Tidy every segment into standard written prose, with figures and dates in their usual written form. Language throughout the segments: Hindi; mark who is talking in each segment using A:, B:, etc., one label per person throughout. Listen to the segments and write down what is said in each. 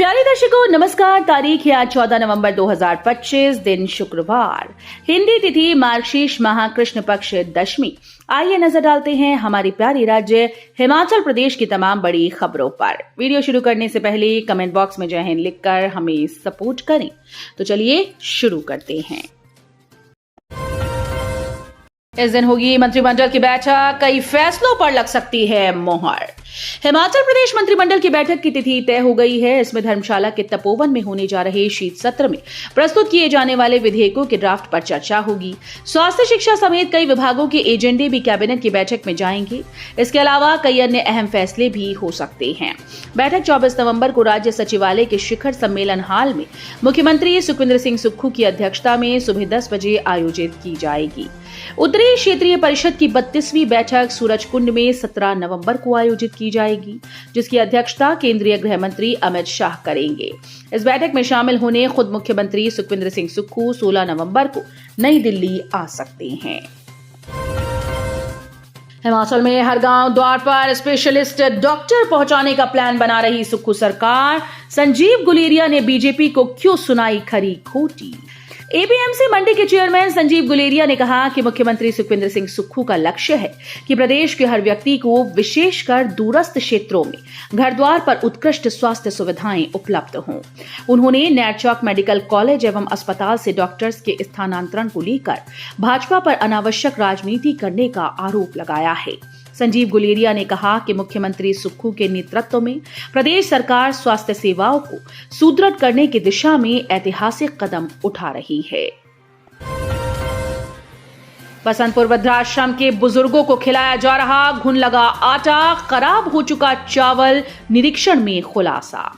A: प्यारे दर्शकों नमस्कार। तारीख है आज 14 नवंबर 2025, दिन शुक्रवार। हिंदी तिथि मार्गशीर्ष माह कृष्ण पक्ष दशमी। आइए नजर डालते हैं हमारी प्यारी राज्य हिमाचल प्रदेश की तमाम बड़ी खबरों पर। वीडियो शुरू करने से पहले कमेंट बॉक्स में जय हिंद लिखकर हमें सपोर्ट करें। तो चलिए शुरू करते हैं। इस दिन होगी मंत्रिमंडल की बैठक, कई फैसलों पर लग सकती है मोहर। हिमाचल प्रदेश मंत्रिमंडल की बैठक की तिथि तय हो गई है। इसमें धर्मशाला के तपोवन में होने जा रहे शीत सत्र में प्रस्तुत किए जाने वाले विधेयकों के ड्राफ्ट पर चर्चा होगी। स्वास्थ्य शिक्षा समेत कई विभागों के एजेंडे भी कैबिनेट की बैठक में जाएंगे। इसके अलावा कई अन्य अहम फैसले भी हो सकते हैं। बैठक 24 नवंबर को राज्य सचिवालय के शिखर सम्मेलन हाल में मुख्यमंत्री सुखविंदर सिंह सुक्खू की अध्यक्षता में सुबह 10 बजे आयोजित की जाएगी। उत्तरी क्षेत्रीय परिषद की 32वीं बैठक सूरजकुंड में 17 नवंबर को आयोजित की जाएगी, जिसकी अध्यक्षता केंद्रीय गृह मंत्री अमित शाह करेंगे। इस बैठक में शामिल होने खुद मुख्यमंत्री सुखविंदर सिंह सुक्खू 16 नवंबर को नई दिल्ली आ सकते हैं। हिमाचल में हर गांव द्वार पर स्पेशलिस्ट डॉक्टर पहुंचाने का प्लान बना रही सुक्खू सरकार। संजीव गुलेरिया ने बीजेपी को क्यों सुनाई खरी खोटी। एपीएमसी मंडी के चेयरमैन संजीव गुलेरिया ने कहा कि मुख्यमंत्री सुखविंदर सिंह सुक्खू का लक्ष्य है कि प्रदेश के हर व्यक्ति को विशेषकर दूरस्थ क्षेत्रों में घर द्वार पर उत्कृष्ट स्वास्थ्य सुविधाएं उपलब्ध हों। उन्होंने नैरचौक मेडिकल कॉलेज एवं अस्पताल से डॉक्टर्स के स्थानांतरण को लेकर भाजपा पर अनावश्यक राजनीति करने का आरोप लगाया है। संजीव गुलेरिया ने कहा कि मुख्यमंत्री सुक्खू के नेतृत्व में प्रदेश सरकार स्वास्थ्य सेवाओं को सुदृढ़ करने की दिशा में ऐतिहासिक कदम उठा रही है। बसंतपुर वृद्धाश्रम के बुजुर्गों को खिलाया जा रहा घुन लगा आटा, खराब हो चुका चावल, निरीक्षण में खुलासा।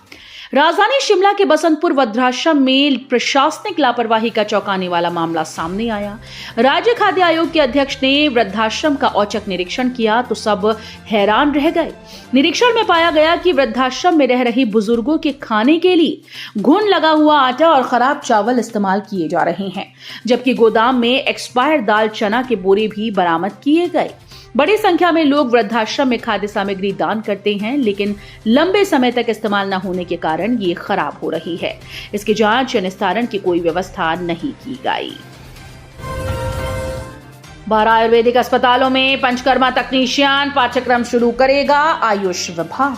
A: राजधानी शिमला के बसंतपुर वृद्धाश्रम में प्रशासनिक लापरवाही का चौंकाने वाला मामला सामने आया। राज्य खाद्य आयोग के अध्यक्ष ने वृद्धाश्रम का औचक निरीक्षण किया तो सब हैरान रह गए। निरीक्षण में पाया गया कि वृद्धाश्रम में रह रही बुजुर्गों के खाने के लिए घुन लगा हुआ आटा और खराब चावल इस्तेमाल किए जा रहे हैं, जबकि गोदाम में एक्सपायर दाल चना के बोरे भी बरामद किए गए। बड़ी संख्या में लोग वृद्धाश्रम में खाद्य सामग्री दान करते हैं, लेकिन लंबे समय तक इस्तेमाल न होने के कारण ये खराब हो रही है। इसकी जांच या निस्तारण की कोई व्यवस्था नहीं की गई। 12 आयुर्वेदिक अस्पतालों में पंचकर्मा तकनीशियन पाठ्यक्रम शुरू करेगा आयुष विभाग।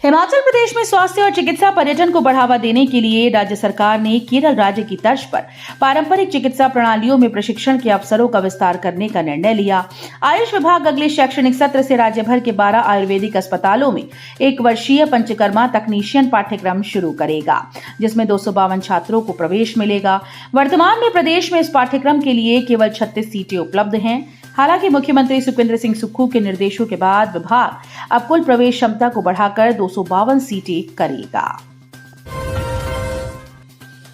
A: हिमाचल प्रदेश में स्वास्थ्य और चिकित्सा पर्यटन को बढ़ावा देने के लिए राज्य सरकार ने केरल राज्य की तर्ज पर पारंपरिक चिकित्सा प्रणालियों में प्रशिक्षण के अवसरों का विस्तार करने का निर्णय लिया। आयुष विभाग अगले शैक्षणिक सत्र से राज्य भर के 12 आयुर्वेदिक अस्पतालों में 1 वर्षीय पंचकर्मा तकनीशियन पाठ्यक्रम शुरू करेगा, जिसमें 252 छात्रों को प्रवेश मिलेगा। वर्तमान में प्रदेश में इस पाठ्यक्रम के लिए केवल 36 सीटें उपलब्ध हैं। हालांकि मुख्यमंत्री सुखविंदर सिंह सुक्खू के निर्देशों के बाद विभाग अब कुल प्रवेश क्षमता को बढ़ाकर 252 सीटें करेगा।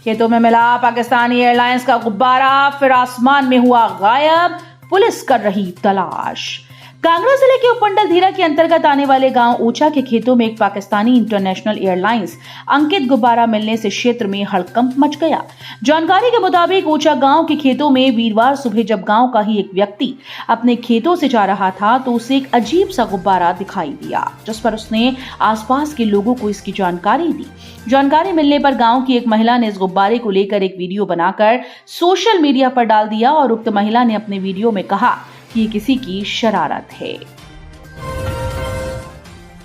A: खेतों में मिला पाकिस्तानी एयरलाइंस का गुब्बारा, फिर आसमान में हुआ गायब, पुलिस कर रही तलाश। कांगड़ा जिले के उपमंडल धीरा के अंतर्गत आने वाले गांव ऊंचा के खेतों में एक पाकिस्तानी इंटरनेशनल एयरलाइंस अंकित गुब्बारा मिलने से क्षेत्र में हड़कंप मच गया। जानकारी के मुताबिक ऊंचा गांव के खेतों में वीरवार सुबह जब गांव का ही एक व्यक्ति अपने खेतों से जा रहा था तो उसे एक अजीब सा गुब्बारा दिखाई दिया, जिस पर उसने आसपास के लोगों को इसकी जानकारी दी। जानकारी मिलने पर गांव की एक महिला ने इस गुब्बारे को लेकर एक वीडियो बनाकर सोशल मीडिया पर डाल दिया और उक्त महिला ने अपने वीडियो में कहा कि ये किसी की शरारत है।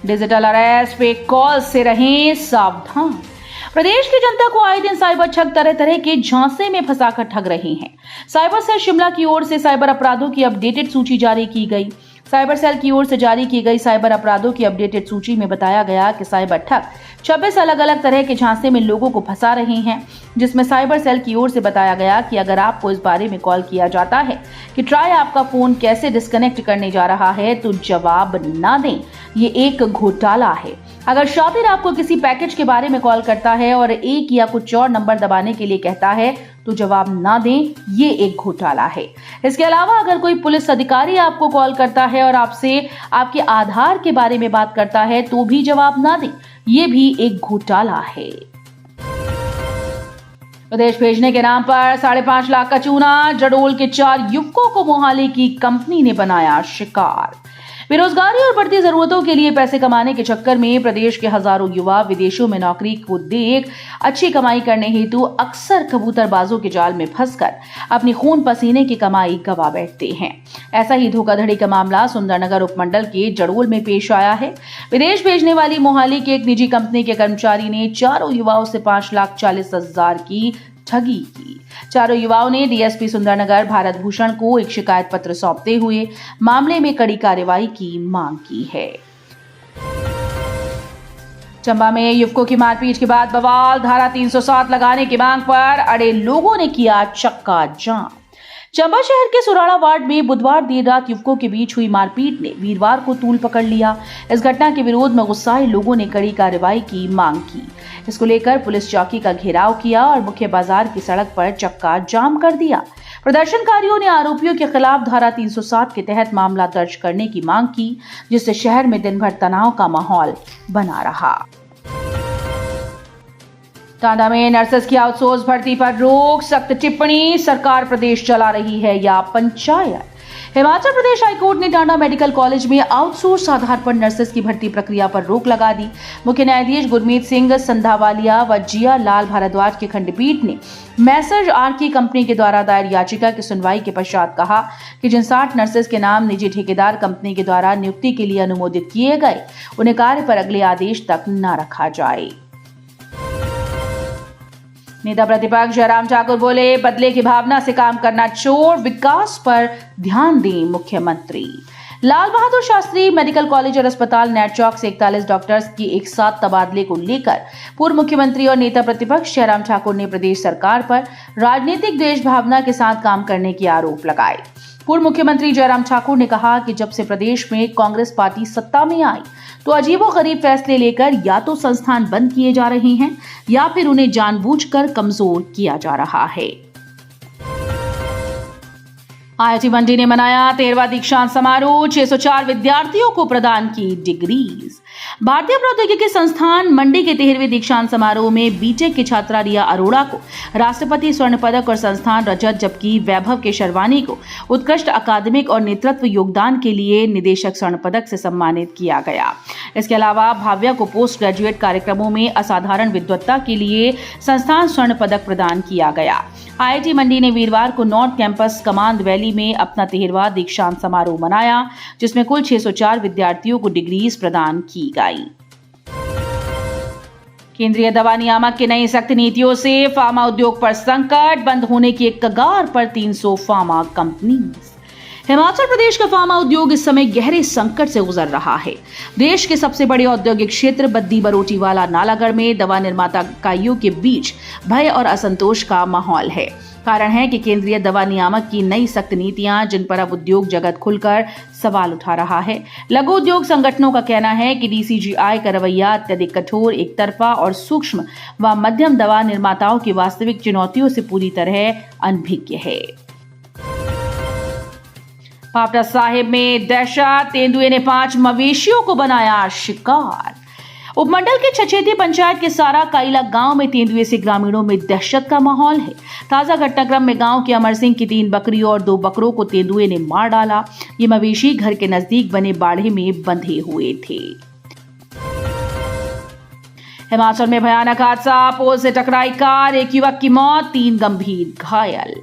A: डिजिटल अरेस्ट पे कॉल से रहें सावधान। प्रदेश की जनता को आए दिन साइबर ठग तरह तरह के झांसे में फंसाकर ठग रहे हैं। साइबर सेल शिमला की ओर से साइबर अपराधों की अपडेटेड सूची जारी की गई। साइबर सेल की ओर से जारी की गई साइबर अपराधों की अपडेटेड सूची में बताया गया कि साइबर ठग 26 अलग अलग तरह के झांसे में लोगों को फंसा रहे हैं, जिसमें साइबर सेल की ओर से बताया गया कि अगर आपको इस बारे में कॉल किया जाता है कि ट्राई आपका फोन कैसे डिस्कनेक्ट करने जा रहा है तो जवाब ना दें, ये एक घोटाला है। अगर शातिर आपको किसी पैकेज के बारे में कॉल करता है और 1 या कुछ और नंबर दबाने के लिए कहता है तो जवाब ना दें, ये एक घोटाला है। इसके अलावा अगर कोई पुलिस अधिकारी आपको कॉल करता है और आपसे आपके आधार के बारे में बात करता है तो भी जवाब ना दें, ये भी एक घोटाला है। विदेश भेजने के नाम पर 5.5 लाख का चूना, जडोल के 4 युवकों को मोहाली की कंपनी ने बनाया शिकार। बेरोजगारी और बढ़ती जरूरतों के लिए पैसे कमाने के चक्कर में प्रदेश के हजारों युवा विदेशों में नौकरी को देख अच्छी कमाई करने हेतु अक्सर कबूतरबाजों के जाल में फंसकर अपनी खून पसीने की कमाई गवा बैठते हैं। ऐसा ही धोखाधड़ी का मामला सुंदरनगर उपमंडल के जड़ोल में पेश आया है। विदेश भेजने वाली मोहाली की एक निजी कंपनी के कर्मचारी ने चारों युवाओं से 5,40,000 की ठगी की। चारों युवाओं ने डीएसपी सुंदरनगर भारत भूषण को एक शिकायत पत्र सौंपते हुए मामले में कड़ी कार्रवाई की मांग की है। चंबा में युवकों की मारपीट के बाद बवाल, धारा 307 लगाने की मांग पर अड़े लोगों ने किया चक्का जाम। चंबा शहर के सुराड़ा वार्ड में बुधवार देर रात युवकों के बीच हुई मारपीट ने वीरवार को तूल पकड़ लिया। इस घटना के विरोध में गुस्साए लोगों ने कड़ी कार्रवाई की मांग की। इसको लेकर पुलिस चौकी का घेराव किया और मुख्य बाजार की सड़क पर चक्का जाम कर दिया। प्रदर्शनकारियों ने आरोपियों के खिलाफ धारा 307 के तहत मामला दर्ज करने की मांग की, जिससे शहर में दिन भर तनाव का माहौल बना रहा। टांडा में नर्सेस की आउटसोर्स भर्ती पर रोक, सख्त टिप्पणी, सरकार प्रदेश चला रही है या पंचायत। हिमाचल प्रदेश हाईकोर्ट ने टांडा मेडिकल कॉलेज में आउटसोर्स आधार पर नर्सेस की भर्ती प्रक्रिया पर रोक लगा दी। मुख्य न्यायाधीश गुरमीत सिंह संधावालिया व जिया लाल भारद्वाज की खंडपीठ ने मैसर्ज आरके कंपनी के द्वारा दायर याचिका की सुनवाई के पश्चात कहा कि जिन 60 नर्सेस के नाम निजी ठेकेदार कंपनी के द्वारा नियुक्ति के लिए अनुमोदित किए गए, उन्हें कार्य पर अगले आदेश तक न रखा जाए। नेता प्रतिपक्ष जयराम ठाकुर बोले, बदले की भावना से काम करना छोड़ विकास पर ध्यान दें मुख्यमंत्री। लाल बहादुर शास्त्री मेडिकल कॉलेज और अस्पताल नेटचौक से 41 डॉक्टर्स की एक साथ तबादले को लेकर पूर्व मुख्यमंत्री और नेता प्रतिपक्ष जयराम ठाकुर ने प्रदेश सरकार पर राजनीतिक द्वेष भावना के साथ काम करने के आरोप लगाए। पूर्व मुख्यमंत्री जयराम ठाकुर ने कहा कि जब से प्रदेश में कांग्रेस पार्टी सत्ता में आई तो अजीबोगरीब फैसले लेकर या तो संस्थान बंद किए जा रहे हैं या फिर उन्हें जानबूझकर कमजोर किया जा रहा है। आईआईटी मंडी ने मनाया 13वां दीक्षांत समारोह, 604 विद्यार्थियों को प्रदान की डिग्रीज। भारतीय प्रौद्योगिकी संस्थान मंडी के 13वें दीक्षांत समारोह में बीटेक की छात्रा रिया अरोड़ा को राष्ट्रपति स्वर्ण पदक और संस्थान रजत, जबकि वैभव के शर्वानी को उत्कृष्ट अकादमिक और नेतृत्व योगदान के लिए निदेशक स्वर्ण पदक से सम्मानित किया गया। इसके अलावा भाव्या को पोस्ट ग्रेजुएट कार्यक्रमों में असाधारण विद्वत्ता के लिए संस्थान स्वर्ण पदक प्रदान किया गया। आईआईटी मंडी ने वीरवार को नॉर्थ कैंपस कमांद वैली में अपना 13वां दीक्षांत समारोह मनाया, जिसमें कुल 604 विद्यार्थियों को डिग्रीज प्रदान की गई। केंद्रीय दवा नियामक की नई सख्त नीतियों से फार्मा उद्योग पर संकट, बंद होने की एक कगार पर 300 फार्मा कंपनीज। हिमाचल प्रदेश का फार्मा उद्योग इस समय गहरे संकट से गुजर रहा है। देश के सबसे बड़े औद्योगिक क्षेत्र बद्दी बरोटीवाला नालागढ़ में दवा निर्माता इकाइयों के बीच भय और असंतोष का माहौल है। कारण है कि केंद्रीय दवा नियामक की नई सख्त नीतियां, जिन पर अब उद्योग जगत खुलकर सवाल उठा रहा है। लघु उद्योग संगठनों का कहना है कि डीसीजीआई का रवैया अत्यधिक कठोर, एक तरफा और सूक्ष्म व मध्यम दवा निर्माताओं की वास्तविक चुनौतियों से पूरी तरह अनभिज्ञ है। पावटा साहिब में दहशत, तेंदुए ने 5 मवेशियों को बनाया शिकार। उपमंडल के छछेती पंचायत के सारा काइला गांव में तेंदुए से ग्रामीणों में दहशत का माहौल है। ताजा घटनाक्रम में गांव के अमर सिंह की 3 बकरियों और 2 बकरों को तेंदुए ने मार डाला। ये मवेशी घर के नजदीक बने बाड़े में बंधे हुए थे। हिमाचल में भयानक हादसा, पोल से टकराई कार, 1 युवक की मौत, 3 गंभीर घायल।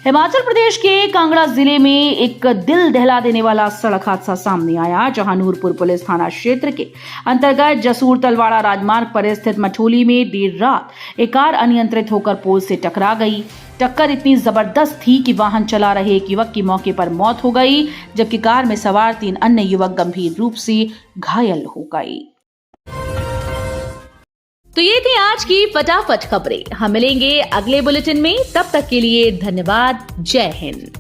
A: हिमाचल प्रदेश के कांगड़ा जिले में एक दिल दहला देने वाला सड़क हादसा सामने आया, जहां नूरपुर पुलिस थाना क्षेत्र के अंतर्गत जसूर तलवाड़ा राजमार्ग पर स्थित मठोली में देर रात एक कार अनियंत्रित होकर पोल से टकरा गई। टक्कर इतनी जबरदस्त थी कि वाहन चला रहे एक युवक की मौके पर मौत हो गई, जबकि कार में सवार 3 अन्य युवक गंभीर रूप से घायल हो गए। तो ये थी आज की फटाफट खबरें। हम मिलेंगे अगले बुलेटिन में, तब तक के लिए धन्यवाद। जय हिंद।